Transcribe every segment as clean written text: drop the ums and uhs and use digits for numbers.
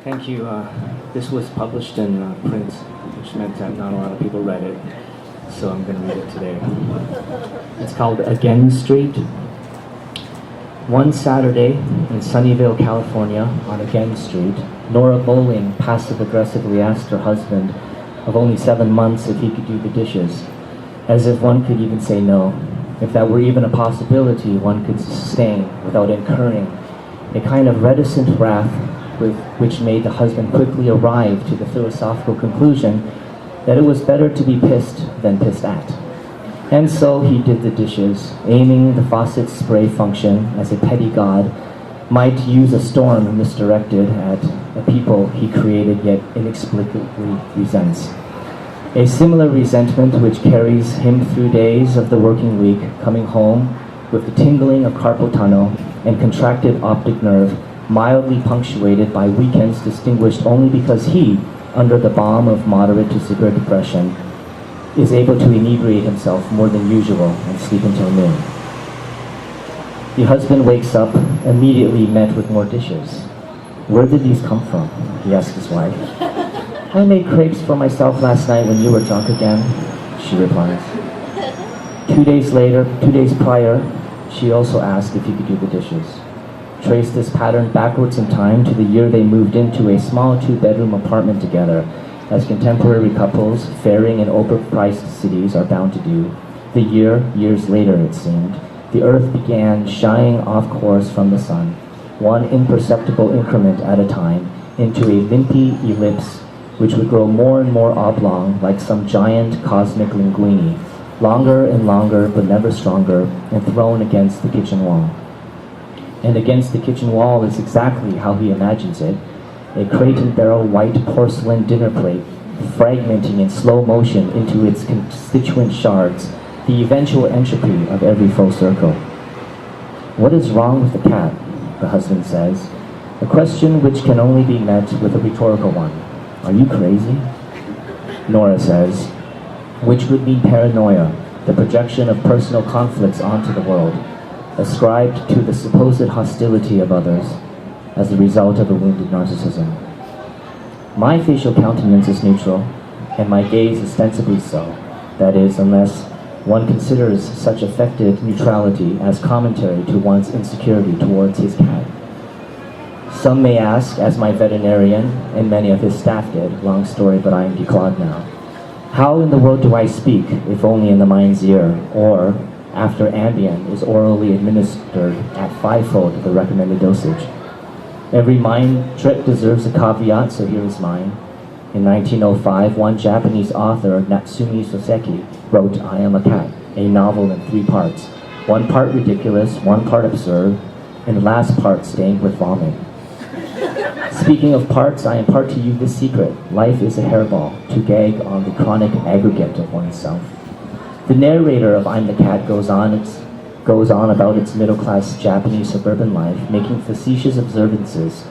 Thank you. This was published in print, which meant that not a lot of people read it, so I'm going to read it today. It's called Again Street. One Saturday in Sunnyvale, California, on Again Street, Nora Bowling passive-aggressively asked her husband of only 7 months if he could do the dishes, as if one could even say no. If that were even a possibility, one could sustain without incurring a kind of reticent wrath which made the husband quickly arrive to the philosophical conclusion that it was better to be pissed than pissed at. And so he did the dishes, aiming the faucet's spray function as a petty god might use a storm misdirected at a people he created yet inexplicably resents. A similar resentment which carries him through days of the working week, coming home with the tingling of carpal tunnel and contracted optic nerve, mildly punctuated by weekends distinguished only because he, under the balm of moderate to severe depression, is able to inebriate himself more than usual and sleep until noon. The husband wakes up, immediately met with more dishes. "Where did these come from?" he asks his wife. "I made crepes for myself last night when you were drunk again," she replies. 2 days prior, she also asked if he could do the dishes. Trace this pattern backwards in time to the year they moved into a small 2-bedroom apartment together, as contemporary couples faring in overpriced cities are bound to do. The year, years later it seemed, the earth began shying off course from the sun, one imperceptible increment at a time, into a limpy ellipse which would grow more and more oblong like some giant cosmic linguine, longer and longer but never stronger, and thrown against the kitchen wall. And against the kitchen wall is exactly how he imagines it, a crate and barrel white porcelain dinner plate, fragmenting in slow motion into its constituent shards, the eventual entropy of every full circle. "What is wrong with the cat?" the husband says, a question which can only be met with a rhetorical one. "Are you crazy?" Nora says, which would mean paranoia, the projection of personal conflicts onto the world, ascribed to the supposed hostility of others as a result of a wounded narcissism. My facial countenance is neutral, and my gaze ostensibly so, that is, unless one considers such affected neutrality as commentary to one's insecurity towards his cat. Some may ask, as my veterinarian and many of his staff did, long story but I am declawed now, how in the world do I speak, if only in the mind's ear, or after Ambien is orally administered at 5-fold the recommended dosage? Every mind trick deserves a caveat, so here is mine. In 1905, one Japanese author, Natsumi Soseki, wrote I Am a Cat, a novel in 3 parts. 1 part ridiculous, 1 part absurd, and the last part stained with vomit. Speaking of parts, I impart to you this secret. Life is a hairball, to gag on the chronic aggregate of oneself. The narrator of I'm the Cat goes on about its middle-class Japanese suburban life, making facetious observances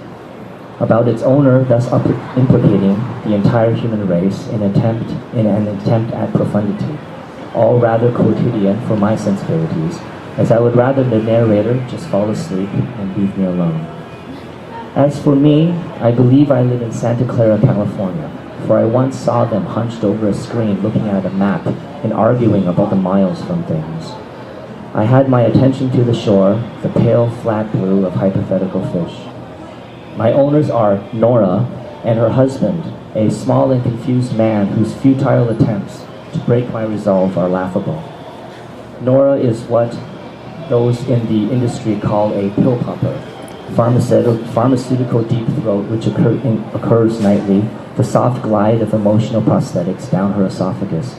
about its owner, thus implicating the entire human race in an attempt at profundity, all rather quotidian for my sensibilities, as I would rather the narrator just fall asleep and leave me alone. As for me, I believe I live in Santa Clara, California, for I once saw them hunched over a screen looking at a map and arguing about the miles from things. I had my attention to the shore, the pale flat blue of hypothetical fish. My owners are Nora and her husband, a small and confused man whose futile attempts to break my resolve are laughable. Nora is what those in the industry call a pill popper, pharmaceutical deep throat which occurs nightly, the soft glide of emotional prosthetics down her esophagus.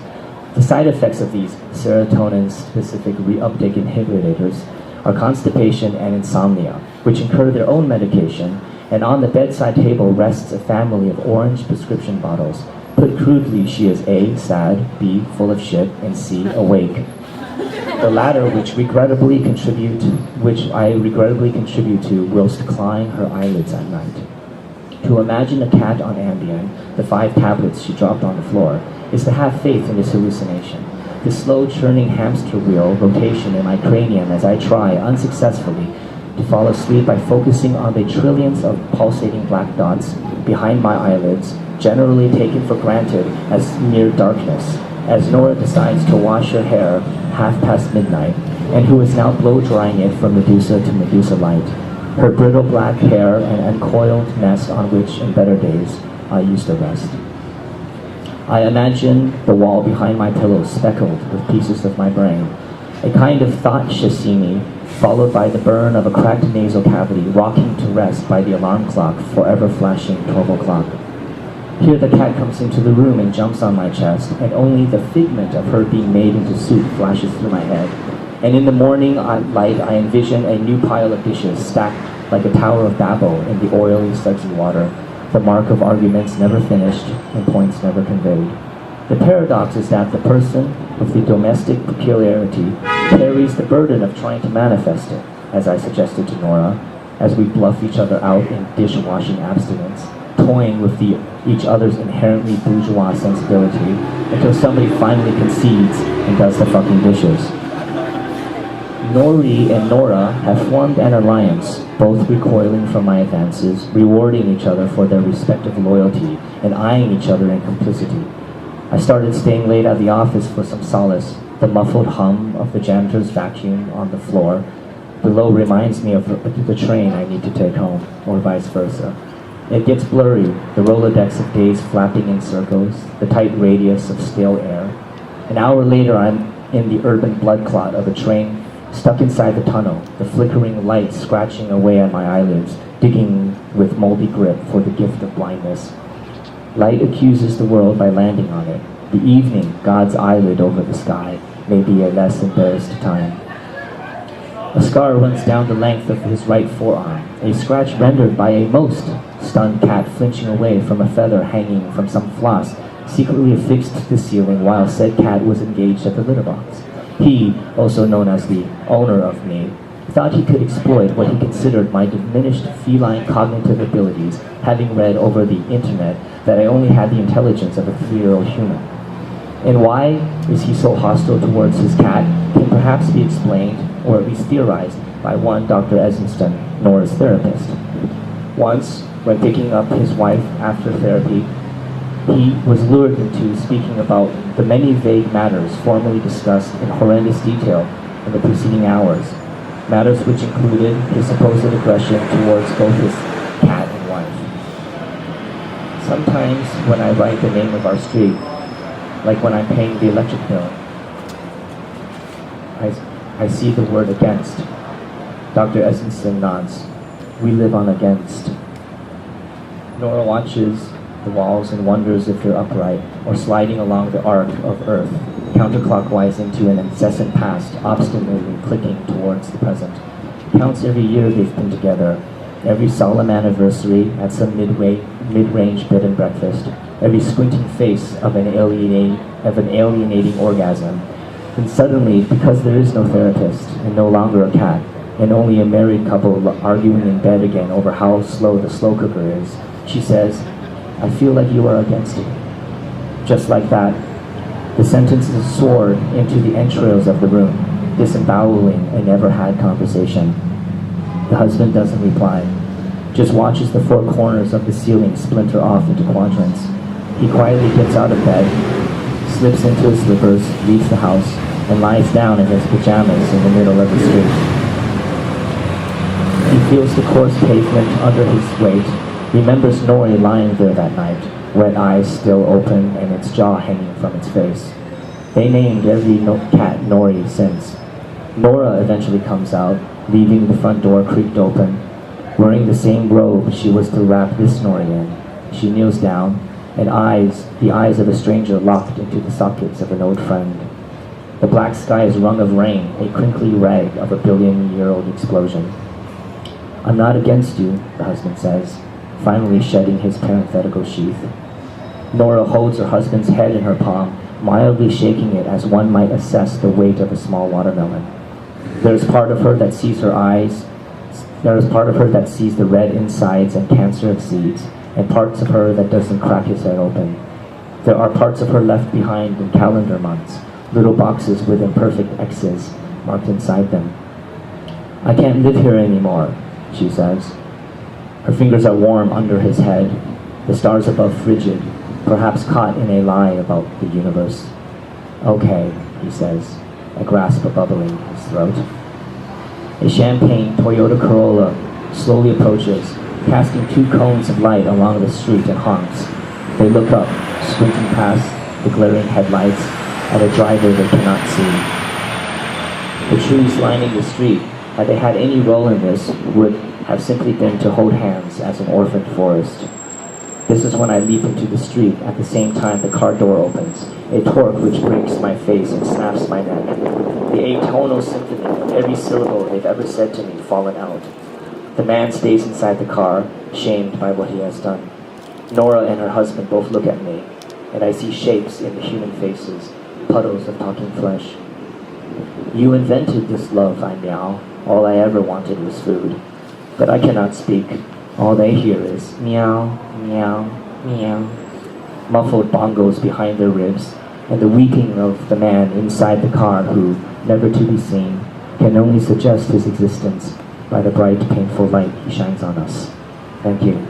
The side effects of these serotonin-specific reuptake inhibitors are constipation and insomnia, which incur their own medication, and on the bedside table rests a family of orange prescription bottles. Put crudely, she is A, sad, B, full of shit, and C, awake. The latter which I regrettably contribute to whilst clawing her eyelids at night. To imagine a cat on Ambien, the 5 tablets she dropped on the floor, is to have faith in this hallucination. The slow churning hamster wheel rotation in my cranium as I try, unsuccessfully, to fall asleep by focusing on the trillions of pulsating black dots behind my eyelids, generally taken for granted as mere darkness, as Nora decides to wash her hair half past midnight, and who is now blow-drying it from Medusa to Medusa light, her brittle black hair an uncoiled nest on which, in better days, I used to rest. I imagine the wall behind my pillow speckled with pieces of my brain, a kind of thought sashimi, followed by the burn of a cracked nasal cavity rocking to rest by the alarm clock forever flashing 12 o'clock. Here the cat comes into the room and jumps on my chest, and only the figment of her being made into soup flashes through my head. And in the morning light I envision a new pile of dishes stacked like a Tower of Babel in the oily, sudsy water, the mark of arguments never finished and points never conveyed. The paradox is that the person with the domestic peculiarity carries the burden of trying to manifest it, as I suggested to Nora, as we bluff each other out in dishwashing abstinence, toying with each other's inherently bourgeois sensibility until somebody finally concedes and does the fucking dishes. Nori and Nora have formed an alliance, both recoiling from my advances, rewarding each other for their respective loyalty, and eyeing each other in complicity. I started staying late at the office for some solace. The muffled hum of the janitor's vacuum on the floor below reminds me of the train I need to take home, or vice versa. It gets blurry, the Rolodex of days flapping in circles, the tight radius of stale air. An hour later, I'm in the urban blood clot of a train stuck inside the tunnel, the flickering light scratching away at my eyelids, digging with moldy grip for the gift of blindness. Light accuses the world by landing on it. The evening, God's eyelid over the sky, may be a less embarrassed time. A scar runs down the length of his right forearm, a scratch rendered by a most stunned cat flinching away from a feather hanging from some floss secretly affixed to the ceiling while said cat was engaged at the litter box. He, also known as the owner of me, thought he could exploit what he considered my diminished feline cognitive abilities, having read over the internet that I only had the intelligence of a 3-year-old human. And why is he so hostile towards his cat can perhaps be explained, or at least theorized, by one Dr. Esenston, Nora's therapist. Once, when picking up his wife after therapy, he was lured into speaking about the many vague matters formerly discussed in horrendous detail in the preceding hours, matters which included his supposed aggression towards both his cat and wife. Sometimes when I write the name of our street, like when I'm paying the electric bill, I see the word against. Dr. Essenson nods. We live on against. Nora watches the walls and wonders if they're upright or sliding along the arc of earth, counterclockwise into an incessant past, obstinately clicking towards the present. Counts every year they've been together, every solemn anniversary at some mid-range bed and breakfast, every squinting face of an alienating orgasm. Then suddenly, because there is no therapist and no longer a cat, and only a married couple arguing in bed again over how slow the slow cooker is, she says, I feel like you are against it. Just like that, the sentences soared into the entrails of the room, disemboweling a never-had conversation. The husband doesn't reply, just watches the 4 corners of the ceiling splinter off into quadrants. He quietly gets out of bed, slips into his slippers, leaves the house, and lies down in his pajamas in the middle of the street. He feels the coarse pavement under his weight, remembers Nori lying there that night, wet eyes still open and its jaw hanging from its face. They named every cat Nori since. Nora eventually comes out, leaving the front door creaked open, wearing the same robe she was to wrap this Nori in. She kneels down, and the eyes of a stranger locked into the sockets of an old friend. The black sky is wrung of rain, a crinkly rag of a billion-year-old explosion. I'm not against you, the husband says, finally shedding his parenthetical sheath. Nora holds her husband's head in her palm, mildly shaking it as one might assess the weight of a small watermelon. There is part of her that sees the red insides and cancer of seeds, and parts of her that doesn't crack his head open. There are parts of her left behind in calendar months, little boxes with imperfect X's marked inside them. I can't live here anymore, she says. Her fingers are warm under his head, the stars above frigid, perhaps caught in a lie about the universe. Okay, he says, a grasp of bubbling in his throat. A champagne Toyota Corolla slowly approaches, casting 2 cones of light along the street and honks. They look up, squinting past the glaring headlights at a driver they cannot see. The trees lining the street, had they had any role in this, would have simply been to hold hands as an orphaned forest. This is when I leap into the street at the same time the car door opens, a torque which breaks my face and snaps my neck. The atonal symphony of every syllable they've ever said to me fallen out. The man stays inside the car, shamed by what he has done. Nora and her husband both look at me, and I see shapes in the human faces, puddles of talking flesh. You invented this love, I meow. All I ever wanted was food. But I cannot speak. All they hear is meow, meow, meow. Muffled bongos behind their ribs, and the weeping of the man inside the car who, never to be seen, can only suggest his existence by the bright, painful light he shines on us. Thank you.